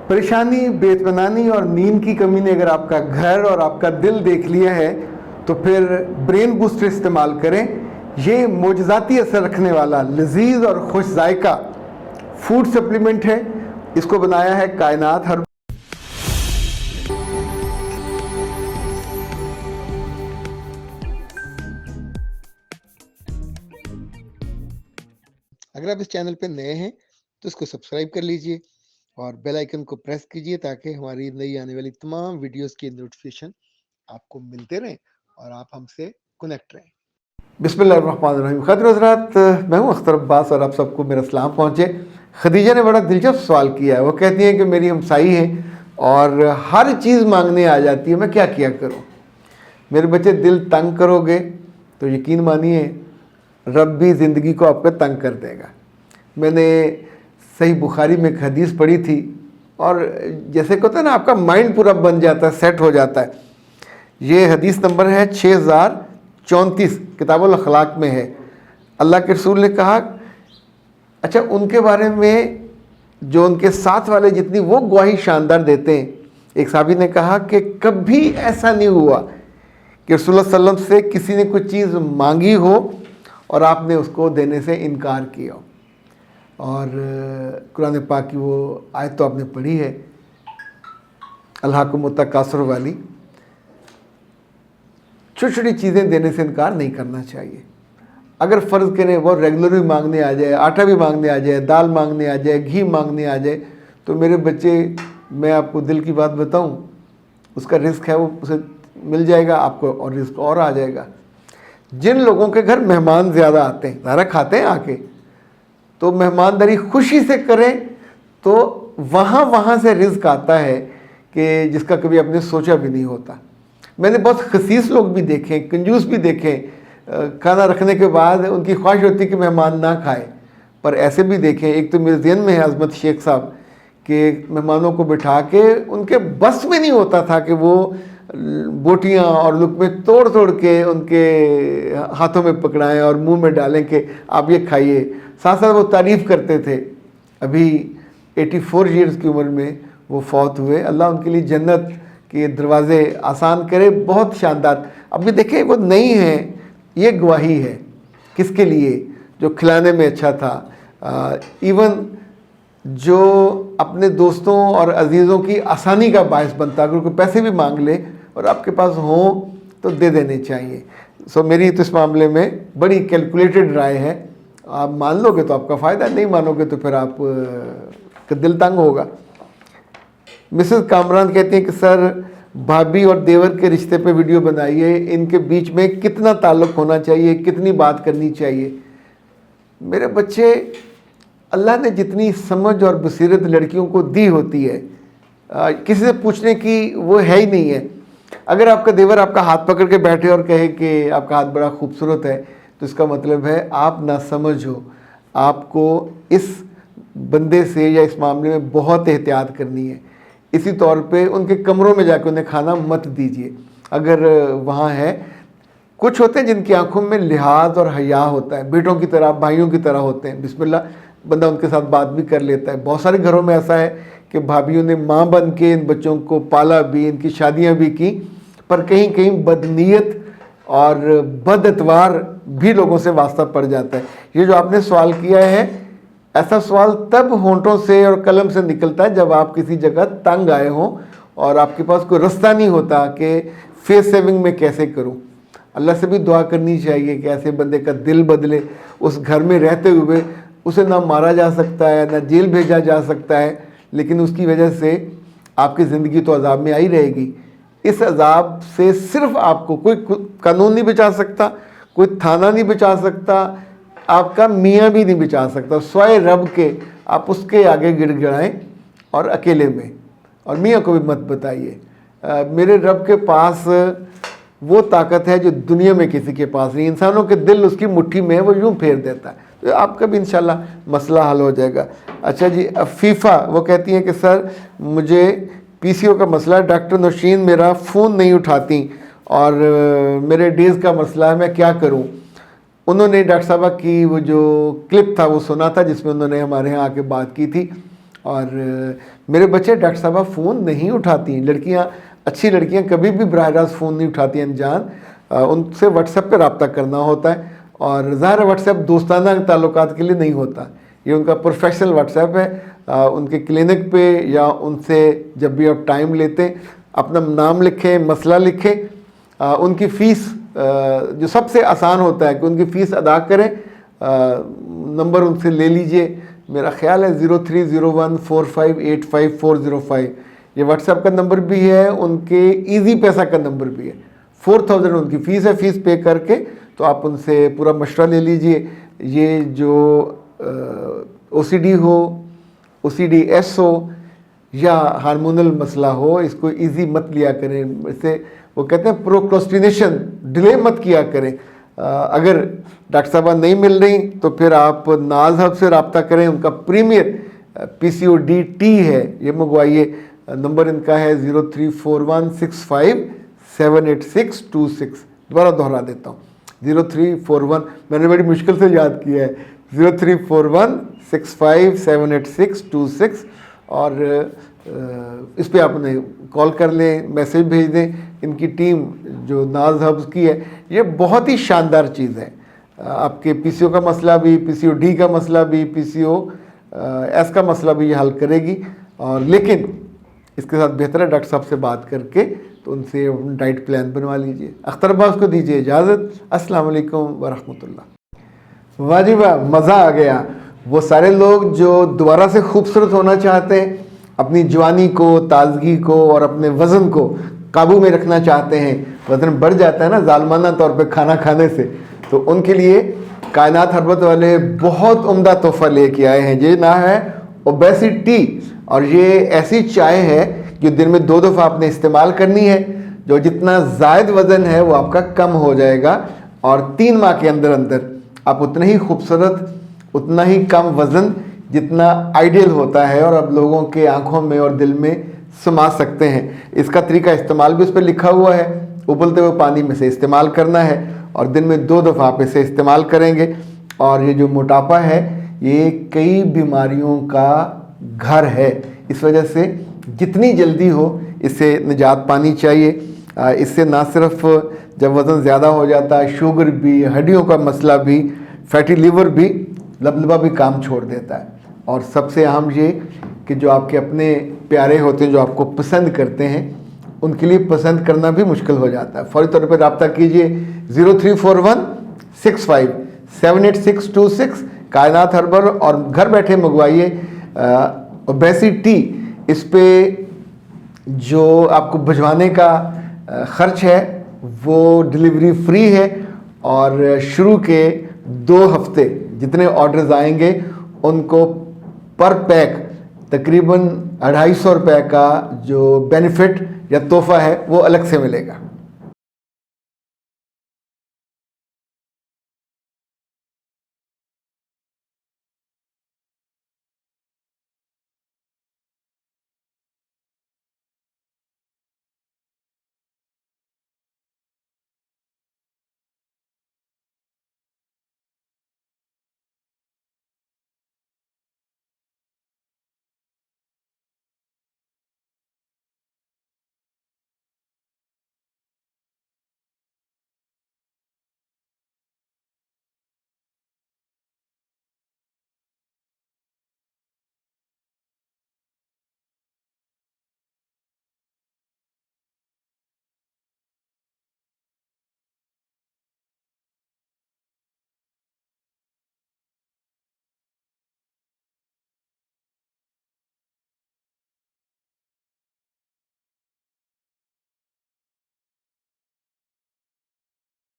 پریشانی، بے اطمینانی اور نیند کی کمی نے اگر آپ کا گھر اور آپ کا دل دیکھ لیا ہے تو پھر برین بوسٹر استعمال کریں. یہ معجزاتی اثر رکھنے والا لذیذ اور خوش ذائقہ فوڈ سپلیمنٹ ہے. اس کو بنایا ہے کائنات ہر. اگر آپ اس چینل پہ نئے ہیں تو اس کو سبسکرائب کر لیجئے اور بیل آئیکن کو پریس کیجئے تاکہ ہماری نئی آنے والی تمام ویڈیوز کی نوٹیفیکیشن آپ کو ملتے رہیں اور آپ ہم سے کنیکٹ رہیں. بسم اللہ الرحمن الرحیم. خاطر حضرات، میں ہوں اختر عباس اور آپ سب کو میرا سلام پہنچے. خدیجہ نے بڑا دلچسپ سوال کیا ہے. وہ کہتی ہیں کہ میری ہمسائی ہے اور ہر چیز مانگنے آ جاتی ہے، میں کیا کروں؟ میرے بچے دل تنگ کرو گے تو یقین مانیے رب بھی زندگی کو آپ پہ تنگ کر دے گا. میں نے صحیح بخاری میں ایک حدیث پڑھی تھی اور جیسے کہ ہوتا ہے نا، آپ کا مائنڈ پورا بن جاتا ہے، سیٹ ہو جاتا ہے. یہ حدیث نمبر ہے 6034، کتاب الاخلاق میں ہے. اللہ کے رسول نے کہا، اچھا ان کے بارے میں جو ان کے ساتھ والے جتنی وہ گواہی شاندار دیتے ہیں. ایک صحابی نے کہا کہ کبھی ایسا نہیں ہوا کہ رسول اللہ صلی اللہ علیہ وسلم سے کسی نے کوئی چیز مانگی ہو اور آپ نے اس کو دینے سے انکار کیا ہو. اور قرآن پاک کی وہ آیت تو آپ نے پڑھی ہے، الہاکم التکاثر والی. چھوٹی چھوٹی چیزیں دینے سے انکار نہیں کرنا چاہیے. اگر فرض کریں وہ ریگولر بھی مانگنے آ جائے، آٹا بھی مانگنے آ جائے، دال مانگنے آ جائے، گھی مانگنے آ جائے، تو میرے بچے، میں آپ کو دل کی بات بتاؤں، اس کا رزق ہے وہ اسے مل جائے گا، آپ کو اور رزق اور آ جائے گا. جن لوگوں کے گھر مہمان زیادہ آتے ہیں، ظاہر کھاتے ہیں آ کے، تو مہمانداری خوشی سے کریں تو وہاں سے رزق آتا ہے کہ جس کا کبھی آپ نے سوچا بھی نہیں ہوتا. میں نے بہت خسیس لوگ بھی دیکھیں، کنجوس بھی دیکھیں، کھانا رکھنے کے بعد ان کی خواہش ہوتی کہ مہمان نہ کھائے. پر ایسے بھی دیکھیں، ایک تو میرے ذہن میں ہے عظمت شیخ صاحب، کہ مہمانوں کو بٹھا کے ان کے بس میں نہیں ہوتا تھا کہ وہ بوٹیاں اور لقمے توڑ کے ان کے ہاتھوں میں پکڑائیں اور منہ میں ڈالیں کہ آپ یہ کھائیے. ساتھ ساتھ وہ تعریف کرتے تھے. ابھی 84 ایئرز کی عمر میں وہ فوت ہوئے. اللہ ان کے لیے جنت کے دروازے آسان کرے. بہت شاندار. ابھی دیکھیں وہ نہیں ہیں، یہ گواہی ہے کس کے لیے؟ جو کھلانے میں اچھا تھا، ایون جو اپنے دوستوں اور عزیزوں کی آسانی کا باعث بنتا. اگر کوئی پیسے بھی مانگ لے اور آپ کے پاس ہوں تو دے دینے چاہیے. میری تو اس معاملے میں بڑی کیلکولیٹڈ رائے ہے. آپ مان لو گے تو آپ کا فائدہ، نہیں مانو گے تو پھر آپ کا دل تنگ ہوگا. مسز کامران کہتی ہیں کہ سر، بھابھی اور دیور کے رشتے پہ ویڈیو بنائیے، ان کے بیچ میں کتنا تعلق ہونا چاہیے، کتنی بات کرنی چاہیے. میرے بچے، اللہ نے جتنی سمجھ اور بصیرت لڑکیوں کو دی ہوتی ہے، کسی سے پوچھنے کی وہ ہے ہی نہیں ہے. اگر آپ کا دیور آپ کا ہاتھ پکڑ کے بیٹھے اور کہے کہ آپ کا ہاتھ بڑا خوبصورت ہے تو اس کا مطلب ہے آپ نہ سمجھ ہو. آپ کو اس بندے سے یا اس معاملے میں بہت احتیاط کرنی ہے. اسی طور پہ ان کے کمروں میں جا کے انہیں کھانا مت دیجیے اگر وہاں ہے. کچھ ہوتے ہیں جن کی آنکھوں میں لحاظ اور حیا ہوتا ہے، بیٹوں کی طرح، بھائیوں کی طرح ہوتے ہیں. بسم اللہ بندہ ان کے ساتھ بات بھی کر لیتا ہے. بہت سارے گھروں میں ایسا ہے کہ بھابھیوں نے ماں بن کے ان بچوں کو پالا بھی، ان کی شادیاں بھی کی، پر کہیں کہیں بدنیت اور بد اتوار بھی لوگوں سے واسطہ پڑ جاتا ہے. یہ جو آپ نے سوال کیا ہے، ایسا سوال تب ہونٹوں سے اور قلم سے نکلتا ہے جب آپ کسی جگہ تنگ آئے ہوں اور آپ کے پاس کوئی رستہ نہیں ہوتا کہ فیس سیونگ میں کیسے کروں. اللہ سے بھی دعا کرنی چاہیے کہ ایسے بندے کا دل بدلے. اس گھر میں رہتے ہوئے اسے نہ مارا جا سکتا ہے، نہ جیل بھیجا جا سکتا ہے، لیکن اس کی وجہ سے آپ کی زندگی تو عذاب میں آئی رہے گی. اس عذاب سے صرف آپ کو کوئی قانون نہیں بچا سکتا، کوئی تھانہ نہیں بچا سکتا، آپ کا میاں بھی نہیں بچا سکتا. سوائے رب کے آپ اس کے آگے گڑ گڑائیں اور اکیلے میں، اور میاں کو بھی مت بتائیے. میرے رب کے پاس وہ طاقت ہے جو دنیا میں کسی کے پاس نہیں. انسانوں کے دل اس کی مٹھی میں ہے، وہ یوں پھیر دیتا ہے. تو آپ کا بھی انشاءاللہ مسئلہ حل ہو جائے گا. اچھا جی، عفیفہ وہ کہتی ہیں کہ سر مجھے پی سی او کا مسئلہ ہے، ڈاکٹر نوشین میرا فون نہیں اٹھاتی اور میرے ڈیز کا مسئلہ ہے، میں کیا کروں؟ انہوں نے ڈاکٹر صاحبہ کی وہ جو کلپ تھا وہ سنا تھا جس میں انہوں نے ہمارے ہاں آ کے بات کی تھی، اور میرے بچے ڈاکٹر صاحبہ فون نہیں اٹھاتی ہیں، لڑکیاں، اچھی لڑکیاں کبھی بھی براہ راست فون نہیں اٹھاتی ہیں انجان، ان سے واٹس ایپ پہ رابطہ کرنا ہوتا ہے، اور ظاہر واٹس ایپ دوستانہ تعلقات کے لیے نہیں ہوتا، یہ ان کا پروفیشنل واٹس ایپ ہے، ان کے کلینک پہ یا ان سے جب بھی آپ ٹائم لیتے اپنا نام لکھیں، مسئلہ لکھیں، ان کی فیس جو سب سے آسان ہوتا ہے کہ ان کی فیس ادا کریں، نمبر ان سے لے لیجئے، میرا خیال ہے 030145854005، یہ واٹس ایپ کا نمبر بھی ہے، ان کے ایزی پیسہ کا نمبر بھی ہے، 4000 ان کی فیس ہے، فیس پے کر کے تو آپ ان سے پورا مشورہ لے لیجئے۔ یہ جو او سی ڈی ہو، او سی ڈی ایس ہو یا ہارمونل مسئلہ ہو، اس کو ایزی مت لیا کریں، اسے وہ کہتے ہیں پروکراسٹینیشن، ڈیلے مت کیا کریں۔ اگر ڈاکٹر صاحبہ نہیں مل رہی تو پھر آپ ناز ہب سے رابطہ کریں، ان کا پریمیئر پی سی او ڈی ٹی ہے، یہ منگوائیے، نمبر ان کا ہے 034165782626، دوبارہ دہرا دیتا ہوں 0341، میں نے بڑی مشکل سے یاد کیا ہے، 034165782626، اور اس پہ آپ انہیں کال کر لیں، میسیج بھیج دیں۔ ان کی ٹیم جو ناز ہبز کی ہے یہ بہت ہی شاندار چیز ہے، آپ کے پی سی او کا مسئلہ بھی، پی سی او ڈی کا مسئلہ بھی، پی سی او ایس کا مسئلہ بھی یہ حل کرے گی، اور لیکن اس کے ساتھ بہتر ہے ڈاکٹر صاحب سے بات کر کے تو ان سے ڈائٹ پلان بنوا لیجئے۔ اختر عباس کو دیجیے اجازت، السلام علیکم ورحمۃ اللہ۔ واہ جی واہ، مزہ آ گیا۔ وہ سارے لوگ جو دوبارہ سے خوبصورت ہونا چاہتے ہیں، اپنی جوانی کو، تازگی کو اور اپنے وزن کو قابو میں رکھنا چاہتے ہیں، وزن بڑھ جاتا ہے نا ظالمانہ طور پہ کھانا کھانے سے، تو ان کے لیے کائنات ہربت والے بہت عمدہ تحفہ لے کے آئے ہیں، یہ نام ہے اوبیسٹی، اور یہ ایسی چائے ہے جو دن میں 2 دفعہ آپ نے استعمال کرنی ہے، جو جتنا زائد وزن ہے وہ آپ کا کم ہو جائے گا، اور 3 ماہ کے اندر اندر آپ اتنا ہی خوبصورت، اتنا ہی کم وزن جتنا آئیڈیل ہوتا ہے اور اب لوگوں کے آنکھوں میں اور دل میں سما سکتے ہیں۔ اس کا طریقہ استعمال بھی اس پہ لکھا ہوا ہے، ابلتے ہوئے پانی میں سے استعمال کرنا ہے، اور دن میں 2 دفعہ آپ اسے استعمال کریں گے، اور یہ جو موٹاپا ہے یہ کئی بیماریوں کا گھر ہے، اس وجہ سے جتنی جلدی ہو اس سے نجات پانی چاہیے۔ اس سے نہ صرف جب وزن زیادہ ہو جاتا ہے، شوگر بھی، ہڈیوں کا مسئلہ بھی، فیٹی لیور بھی، لبلبا بھی کام چھوڑ دیتا ہے، اور سب سے اہم یہ کہ جو آپ کے اپنے پیارے ہوتے ہیں، جو آپ کو پسند کرتے ہیں، ان کے لیے پسند کرنا بھی مشکل ہو جاتا ہے۔ فوری طور پہ رابطہ کیجئے 034165782626، کائنات ہربل، اور گھر بیٹھے منگوائیے اوبیسٹی۔ اس پہ جو آپ کو بھجوانے کا خرچ ہے وہ ڈلیوری فری ہے، اور شروع کے 2 ہفتے جتنے آرڈرز آئیں گے ان کو پر پیک تقریباً 250 روپے کا جو بینیفٹ یا تحفہ ہے وہ الگ سے ملے گا۔